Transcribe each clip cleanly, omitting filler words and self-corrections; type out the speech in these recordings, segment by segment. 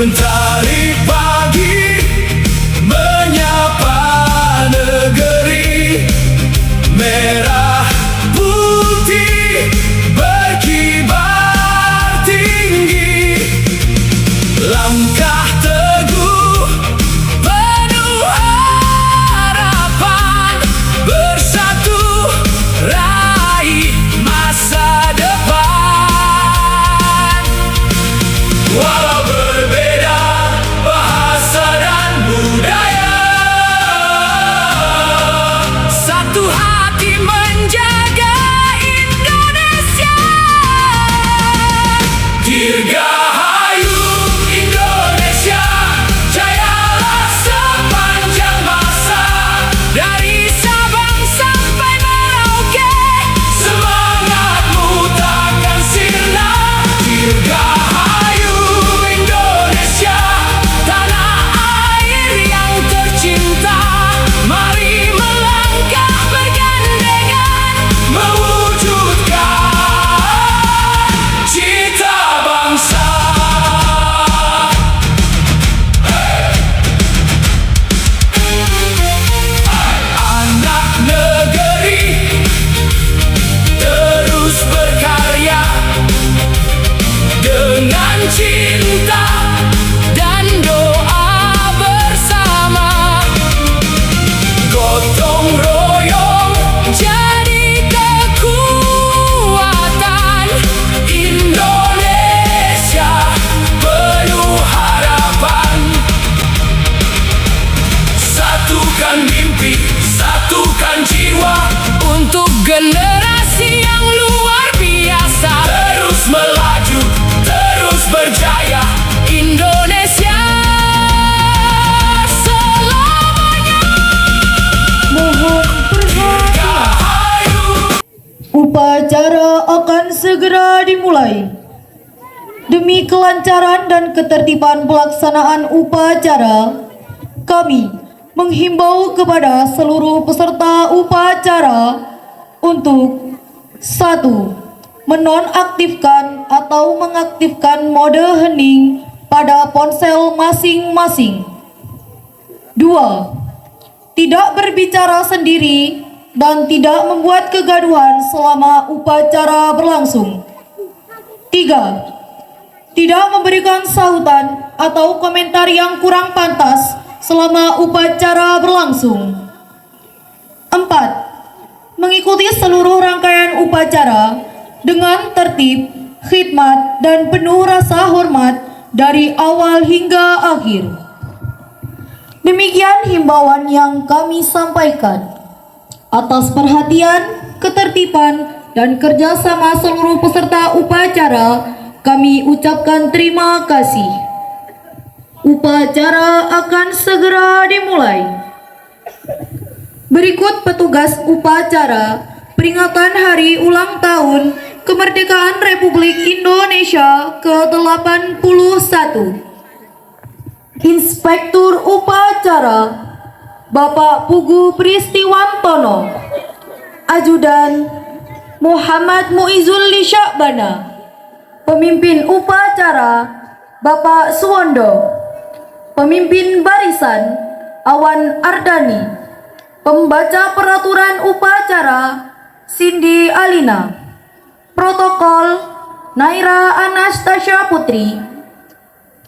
Mentari pagi menyapa negeri, merah putih berkibar tinggi, langkah teguh penuh harapan, bersatu raih masa depan. Walau berbeda bahasa dan budaya, satu hati menjaga Indonesia. Dirgahayu Indonesia, jayalah sepanjang masa, dari Sabang sampai Merauke, semangatmu takkan sirna. Dirgahayu Indonesia, tanah air yang tercinta, mari melangkah bergandengan, mewujudkan cita bangsa. Anak negeri terus berkarya dengan cinta dan doa bersama, gotong royong jadi kekuatan. Indonesia penuh harapan, satukan mimpi, satukan jiwa, untuk generasi yang luar biasa. Terus melaju, terus berjaya, Indonesia selamanya. Mohon perhatian. Dirgahayu. Upacara akan segera dimulai. Demi kelancaran dan ketertiban pelaksanaan upacara, kami menghimbau kepada seluruh peserta upacara untuk 1. Menonaktifkan atau mengaktifkan mode hening pada ponsel masing-masing. 2. Tidak berbicara sendiri dan tidak membuat kegaduhan selama upacara berlangsung. 3. Tidak memberikan sahutan atau komentar yang kurang pantas selama upacara berlangsung. 4. Mengikuti seluruh rangkaian upacara dengan tertib, khidmat, dan penuh rasa hormat dari awal hingga akhir. Demikian himbauan yang kami sampaikan. Atas perhatian, ketertiban, dan kerjasama seluruh peserta upacara, kami ucapkan terima kasih. Upacara akan segera dimulai. Berikut petugas upacara peringatan hari ulang tahun kemerdekaan Republik Indonesia ke-81. Inspektur upacara Bapak Pugu Pristiwantono, Ajudan Muhammad Muizul Lisyakbana, Pemimpin upacara Bapak Suwondo, Pemimpin barisan Awan Ardani, Pembaca peraturan upacara Cindy Alina, Protokol Naira Anastasia Putri,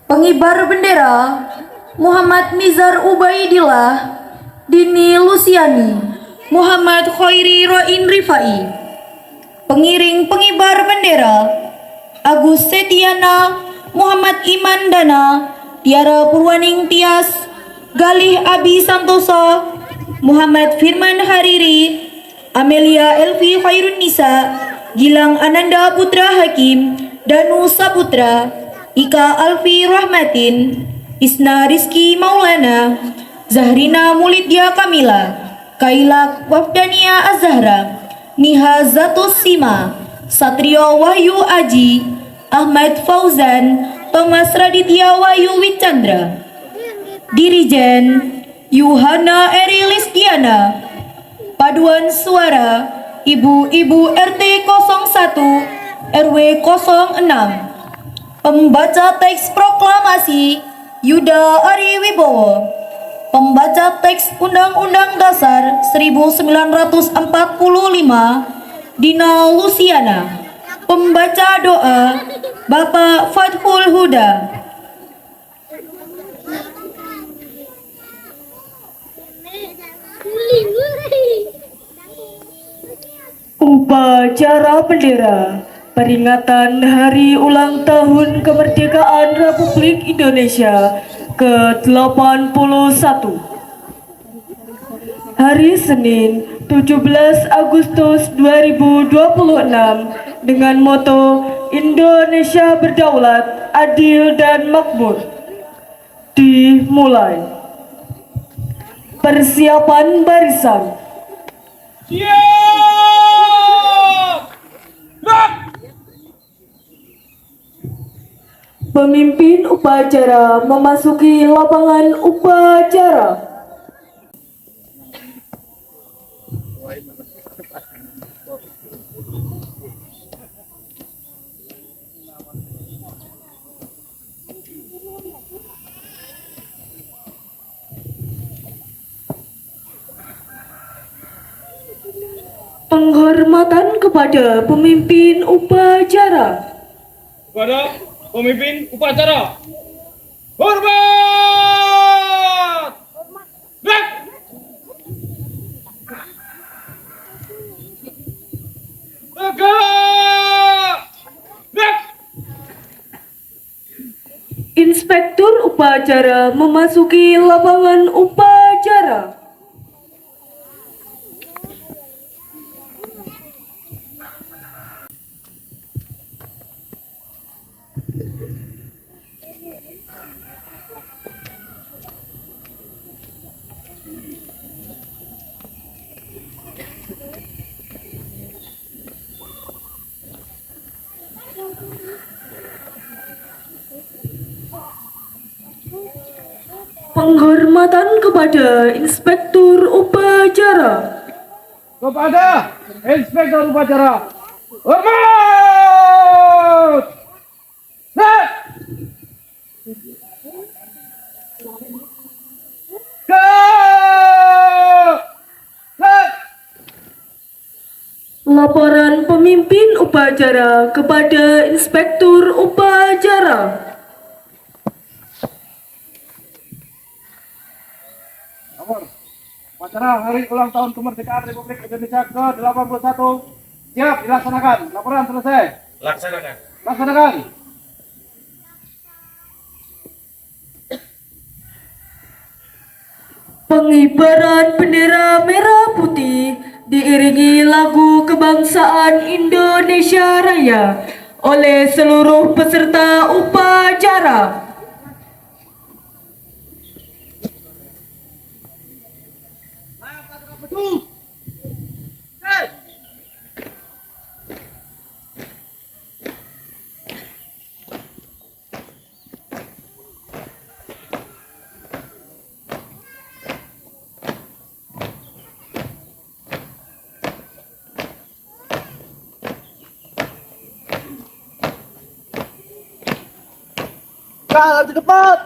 Pengibar bendera Muhammad Nizar Ubaidillah, Dini Lusiani, Muhammad Khairi Roin Rifai, Pengiring pengibar bendera Agus Setiana, Muhammad Iman Dana, Tiara Purwaning Tias, Galih Abi Santoso, Muhammad Firman Hariri, Amelia Elvi Khairun Nisa, Gilang Ananda Putra Hakim, Danu Saputra, Ika Alfi Rahmatin, Isna Rizky Maulana, Zahrina Mulidya Kamila, Kailak Wafdania Azhara, Niha Zatus Sima, Satrio Wahyu Aji, Ahmad Fauzan, Thomas Raditya Wahyu Wicandra, Dirijen Yuhana Erilis Diana, Paduan Suara Ibu-Ibu RT 01 RW 06, Pembaca teks proklamasi Yuda Ari Wibowo. Pembaca teks Undang-Undang Dasar 1945 Dina Luciana. Pembaca doa Bapak Fathul Huda. Upacara bendera peringatan Hari Ulang Tahun Kemerdekaan Republik Indonesia ke-81. Hari Senin 17 Agustus 2026 dengan moto Indonesia Berdaulat, Adil dan Makmur. Dimulai. Persiapan barisan. Pemimpin upacara memasuki lapangan upacara. Penghormatan kepada pemimpin upacara. Kepada pemimpin upacara. Hormat! Back! Tegak! Back! Inspektur upacara memasuki lapangan upacara. Penghormatan kepada inspektur upacara. Kepada inspektur upacara. Hormat! Back! Laporan pemimpin upacara kepada inspektur upacara. Nomor upacara Hari Ulang Tahun Kemerdekaan Republik Indonesia ke-81 siap dilaksanakan. Laporan selesai. Laksanakan. Laksanakan. Pengibaran bendera merah putih diiringi lagu kebangsaan Indonesia Raya oleh seluruh peserta upacara. Lebih cepat.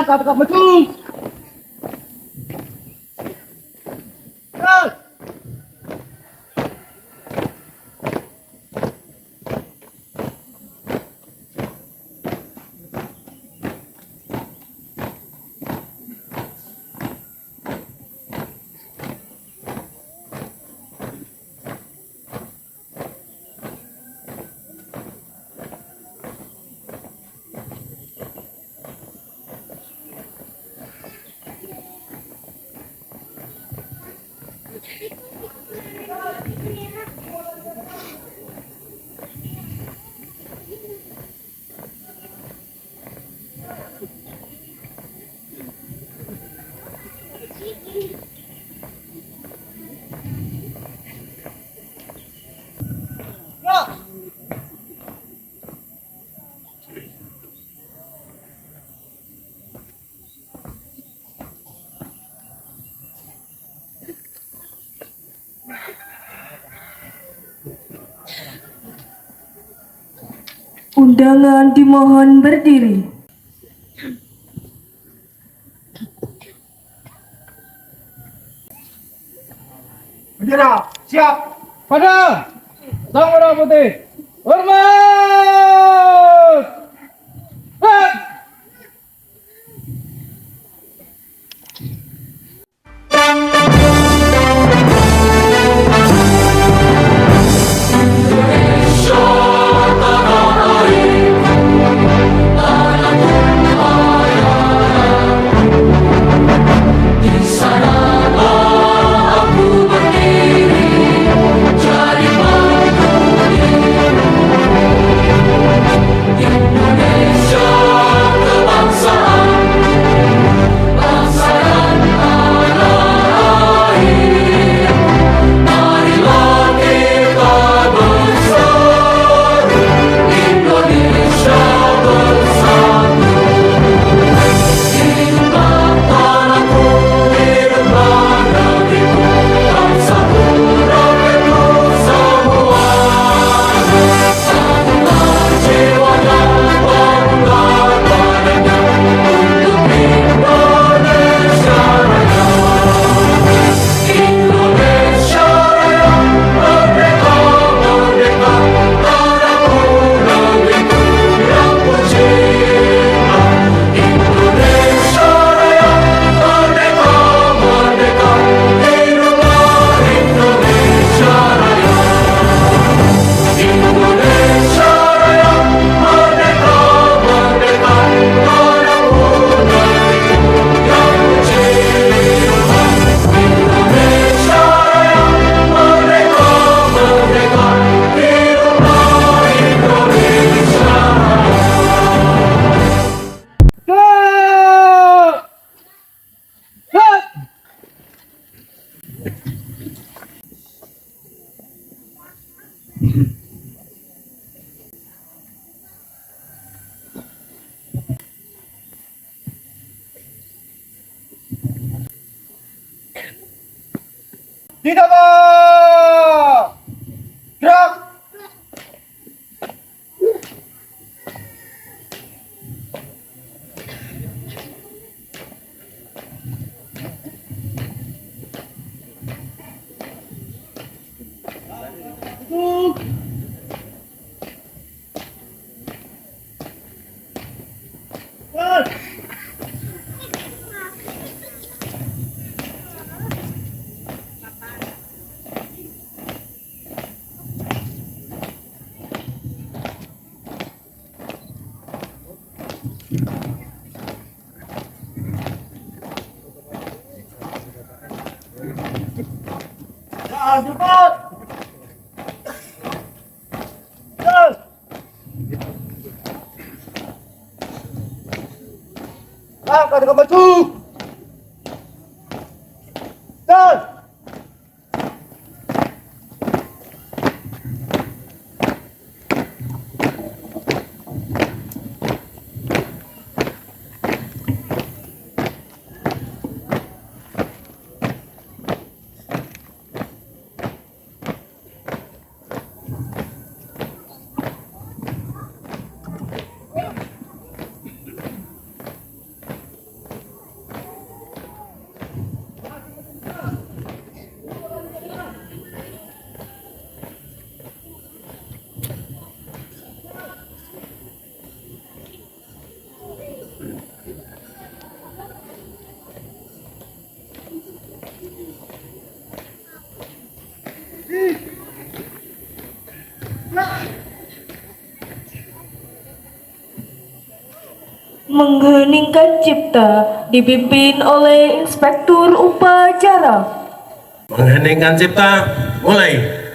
Tetap maju. Undangan dimohon berdiri. Bendera, siap. Pada. Sang Merah Putih. Hormat. Hei. Ditambah. Gerak. Cepat. Langkah dengan maju. Dan Mengheningkan cipta dipimpin oleh Inspektur Upacara. Mengheningkan cipta, mulai.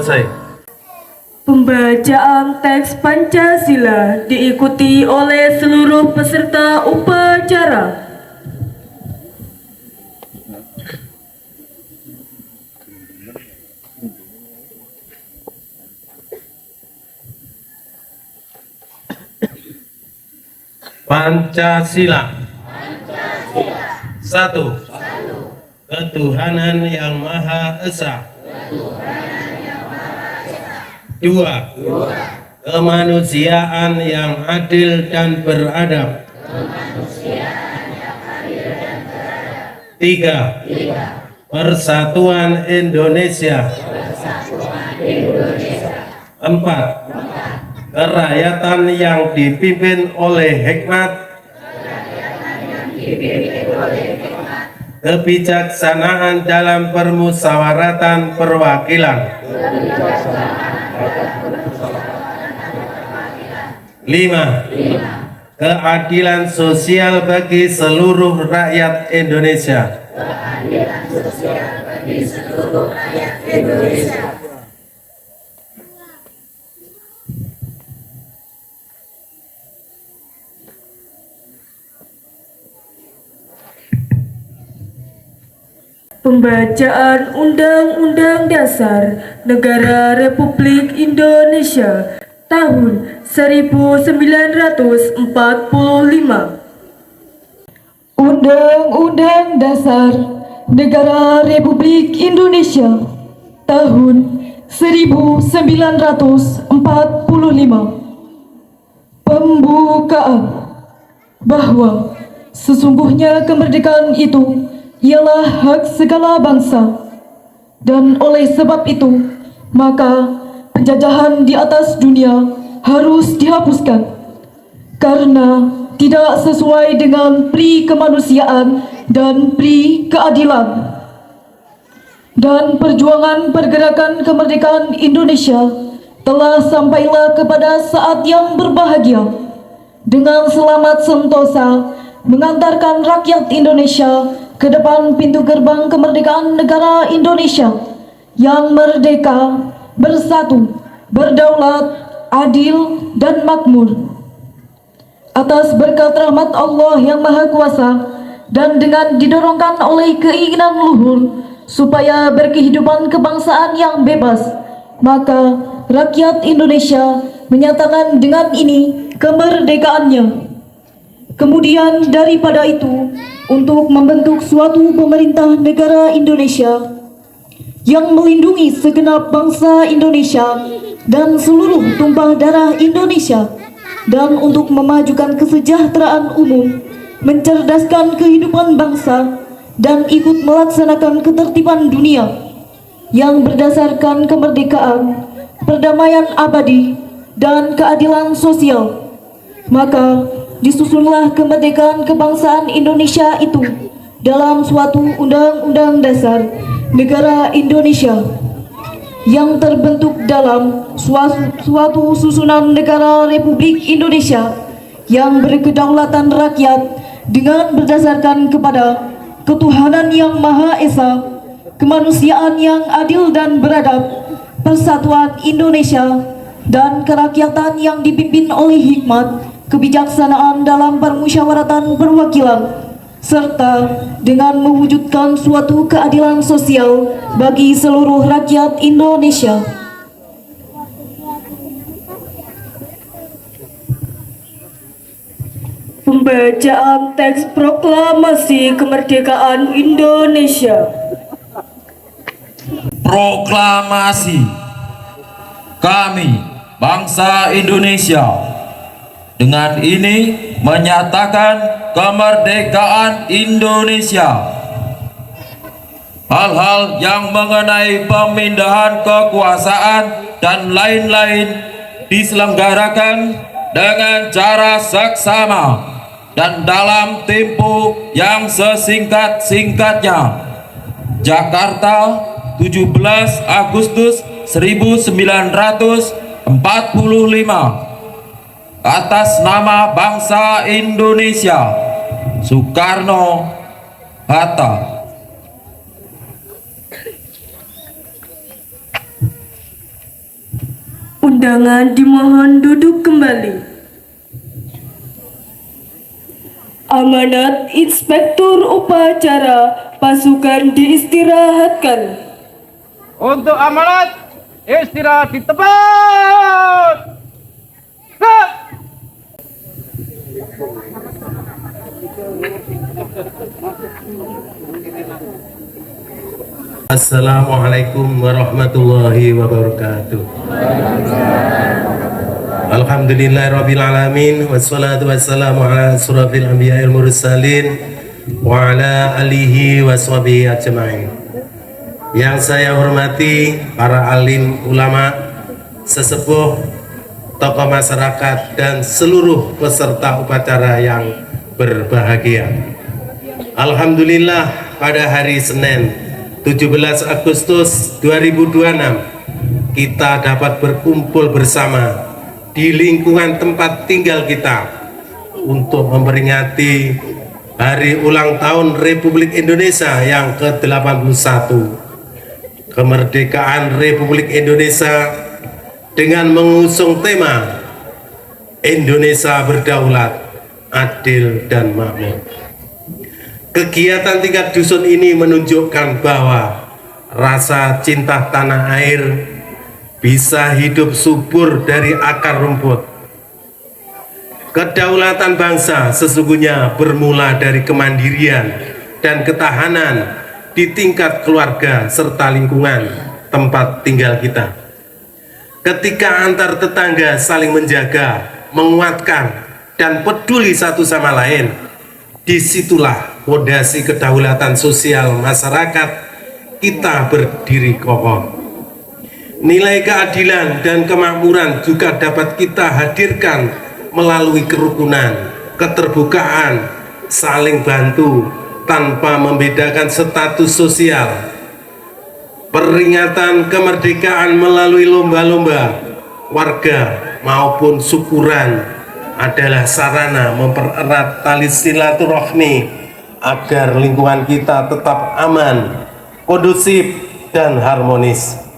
selesai. Pembacaan teks Pancasila diikuti oleh seluruh peserta upacara. Pancasila. Satu. Ketuhanan yang Maha Esa. Dua. Kemanusiaan yang adil dan beradab. Tiga. Persatuan Indonesia. Empat. Kerakyatan yang dipimpin oleh hikmat, kebijaksanaan dalam permusyawaratan perwakilan. Lima. Keadilan sosial bagi seluruh rakyat Indonesia. Pembacaan Undang-Undang Dasar Negara Republik Indonesia tahun 1945. Undang-Undang Dasar Negara Republik Indonesia tahun 1945. Pembukaan bahwa sesungguhnya kemerdekaan itu ialah hak segala bangsa, dan oleh sebab itu maka penjajahan di atas dunia harus dihapuskan karena tidak sesuai dengan pri kemanusiaan dan pri keadilan. Dan perjuangan pergerakan kemerdekaan Indonesia telah sampailah kepada saat yang berbahagia dengan selamat sentosa mengantarkan rakyat Indonesia ke depan pintu gerbang kemerdekaan negara Indonesia yang merdeka, bersatu, berdaulat, adil, dan makmur. Atas berkat rahmat Allah yang Maha Kuasa dan dengan didorongkan oleh keinginan luhur supaya berkehidupan kebangsaan yang bebas, maka rakyat Indonesia menyatakan dengan ini kemerdekaannya. Kemudian daripada itu, untuk membentuk suatu pemerintah negara Indonesia yang melindungi segenap bangsa Indonesia dan seluruh tumpah darah Indonesia, dan untuk memajukan kesejahteraan umum, mencerdaskan kehidupan bangsa, dan ikut melaksanakan ketertiban dunia yang berdasarkan kemerdekaan, perdamaian abadi, dan keadilan sosial. Maka disusunlah kemerdekaan kebangsaan Indonesia itu dalam suatu undang-undang dasar negara Indonesia yang terbentuk dalam suatu susunan negara Republik Indonesia yang berkedaulatan rakyat dengan berdasarkan kepada ketuhanan yang Maha Esa, kemanusiaan yang adil dan beradab, persatuan Indonesia, dan kerakyatan yang dipimpin oleh hikmat, kebijaksanaan dalam permusyawaratan perwakilan, serta dengan mewujudkan suatu keadilan sosial bagi seluruh rakyat Indonesia. Pembacaan teks proklamasi kemerdekaan Indonesia. Proklamasi. Kami, bangsa Indonesia, dengan ini menyatakan kemerdekaan Indonesia. Hal-hal yang mengenai pemindahan kekuasaan dan lain-lain diselenggarakan dengan cara seksama dan dalam tempo yang sesingkat-singkatnya. Jakarta, 17 Agustus 1945. Atas nama bangsa Indonesia, Soekarno-Hatta. Undangan dimohon duduk kembali. Amanat Inspektur Upacara pasukan diistirahatkan. Untuk amanat istirahat di tempat. Siap. Assalamualaikum warahmatullahi wabarakatuh. Alhamdulillahirrabbilalamin. Wassalatu wassalamu ala asrafil anbiya'il mursalin wa ala alihi wa sahbihi ajma'in. Yang saya hormati para alim ulama, sesepuh, tokoh masyarakat, dan seluruh peserta upacara yang berbahagia. Alhamdulillah, pada hari Senin 17 Agustus 2026 kita dapat berkumpul bersama di lingkungan tempat tinggal kita untuk memperingati hari ulang tahun Republik Indonesia yang ke-81, kemerdekaan Republik Indonesia, dengan mengusung tema Indonesia berdaulat, adil dan makmur. Kegiatan tingkat dusun ini menunjukkan bahwa rasa cinta tanah air bisa hidup subur dari akar rumput. Kedaulatan bangsa sesungguhnya bermula dari kemandirian dan ketahanan di tingkat keluarga serta lingkungan tempat tinggal kita. Ketika antar tetangga saling menjaga, menguatkan, dan peduli satu sama lain, disitulah fondasi kedaulatan sosial masyarakat kita berdiri kokoh. Nilai keadilan dan kemakmuran juga dapat kita hadirkan melalui kerukunan, keterbukaan, saling bantu tanpa membedakan status sosial. Peringatan kemerdekaan melalui lomba-lomba warga maupun syukuran adalah sarana mempererat tali silaturahmi agar lingkungan kita tetap aman, kondusif, dan harmonis.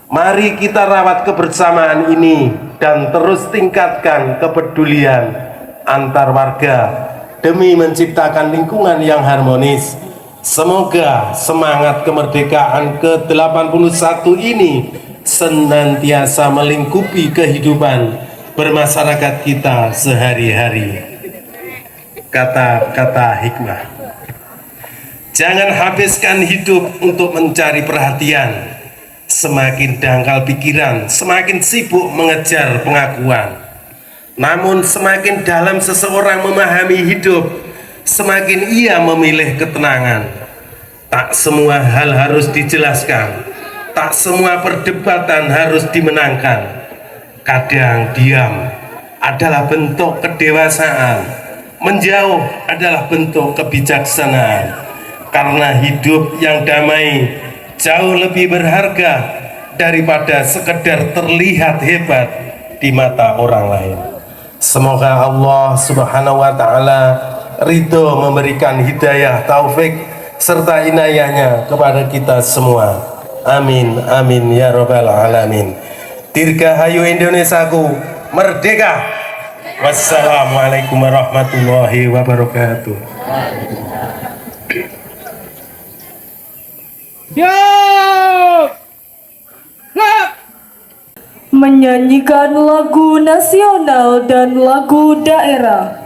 Mari kita rawat kebersamaan ini dan terus tingkatkan kepedulian antar warga demi menciptakan lingkungan yang harmonis. Semoga semangat kemerdekaan ke-81 ini senantiasa melingkupi kehidupan bermasyarakat kita sehari-hari. Kata-kata hikmah. Jangan habiskan hidup untuk mencari perhatian. Semakin dangkal pikiran, semakin sibuk mengejar pengakuan. Namun semakin dalam seseorang memahami hidup, semakin ia memilih ketenangan. Tak semua hal harus dijelaskan, tak semua perdebatan harus dimenangkan. Kadang diam adalah bentuk kedewasaan, menjauh adalah bentuk kebijaksanaan. Karena hidup yang damai jauh lebih berharga daripada sekedar terlihat hebat di mata orang lain. Semoga Allah Subhanahu wa Ta'ala ridho memberikan hidayah, taufik, serta inayahnya kepada kita semua. Amin, amin ya rabbal alamin. Dirgahayu Indonesiaku merdeka. Wassalamualaikum warahmatullahi wabarakatuh. Menyanyikan lagu nasional dan lagu daerah.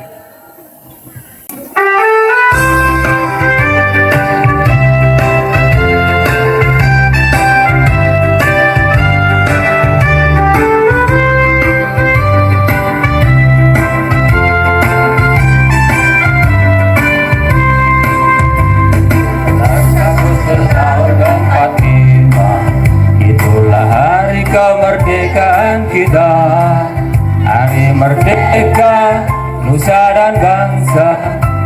Kemerdekaan kita, hari merdeka nusa dan bangsa,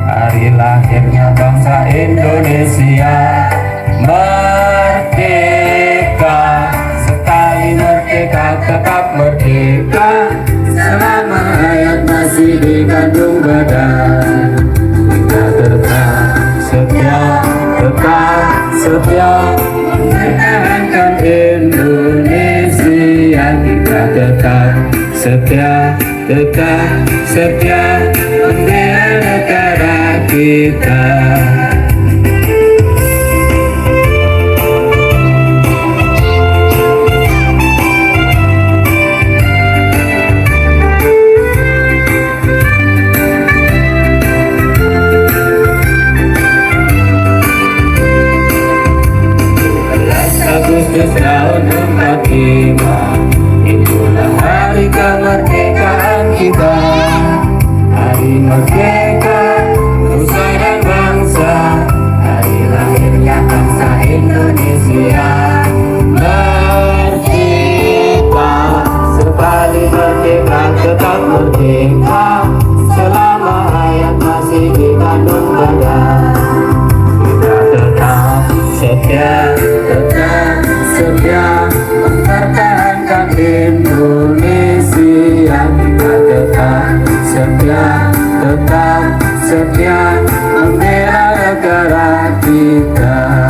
hari lahirnya bangsa Indonesia. Merdeka, sekali merdeka tetap merdeka, selama hayat masih dikandung badan. Kita tetap setia mempertahankan Indonesia. Kita tetap setia, tetap setia membela negara kita. Agustus tahun 45, itulah hari kemerdekaan kita. Hari merdeka, nusa dan bangsa, hari lahirnya bangsa Indonesia. Merdeka, sekali merdeka tetap merdeka, selama hayat masih dikandung badan. Kita tetap setia, tetap setia mempertahankan Indonesia. Kita tetap setia, tetap setia membela negara kita.